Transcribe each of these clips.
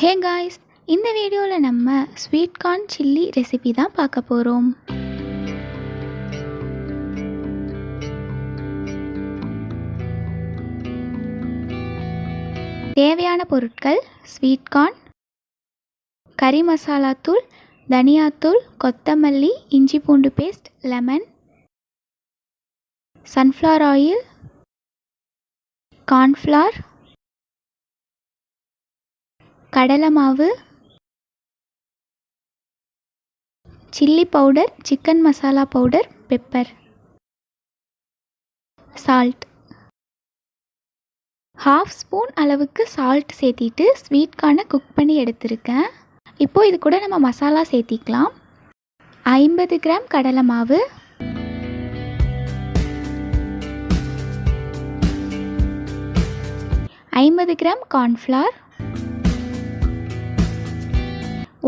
Hey guys, இந்த வீடியோவில் நம்ம ஸ்வீட் கார்ன் சில்லி ரெசிபி தான் பார்க்க போகிறோம். தேவையான பொருட்கள்: ஸ்வீட் கார்ன், கறி மசாலா தூள், தனியாத்தூள், கொத்தமல்லி, இஞ்சி பூண்டு paste, lemon, sunflower oil, cornflower, கடலை மாவு, chilli powder, chicken masala powder, pepper, salt. 1/2 spoon அளவுக்கு சால்ட் சேர்த்திட்டு ஸ்வீட் கார்னை குக் பண்ணி எடுத்திருக்கேன். இப்போது இது கூட நம்ம மசாலா சேர்த்திக்கலாம். 50 கிராம் கடலை மாவு, 50 gram cornflour,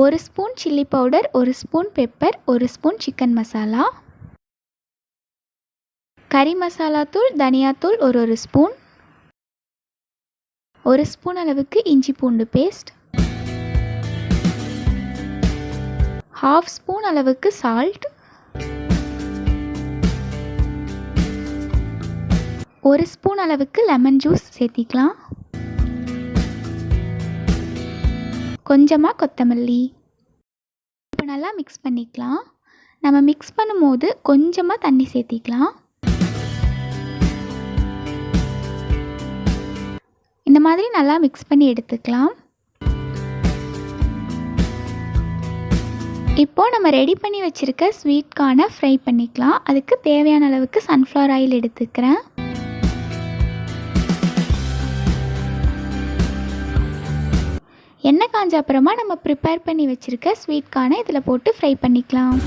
1 spoon chilli powder, 1 spoon pepper, 1 spoon chicken masala, கறி மசாலா தூள், தனியாத்தூள் ஒரு ஸ்பூன், 1 ஸ்பூன் அளவுக்கு இஞ்சி பூண்டு பேஸ்ட், 1/2 ஸ்பூன் அளவுக்கு சால்ட், 1 ஸ்பூன் அளவுக்கு லெமன் ஜூஸ் சேர்த்திக்கலாம், கொஞ்சமாக கொத்தமல்லி. இப்போ நல்லா மிக்ஸ் பண்ணிக்கலாம். நம்ம மிக்ஸ் பண்ணும்போது கொஞ்சமாக தண்ணி சேர்த்திக்கலாம். இந்த மாதிரி நல்லா மிக்ஸ் பண்ணி எடுத்துக்கலாம். இப்போ நம்ம ரெடி பண்ணி வச்சுருக்க ஸ்வீட் கார்னை ஃப்ரை பண்ணிக்கலாம். அதுக்கு தேவையான அளவுக்கு சன்ஃப்ளவர் ஆயில் எடுத்துக்கிறேன். எண்ணெய் காஞ்ச அப்புறமா நம்ம ப்ரிப்பேர் பண்ணி வச்சுருக்க ஸ்வீட் கார்னை இதில் போட்டு ஃப்ரை பண்ணிக்கலாம்.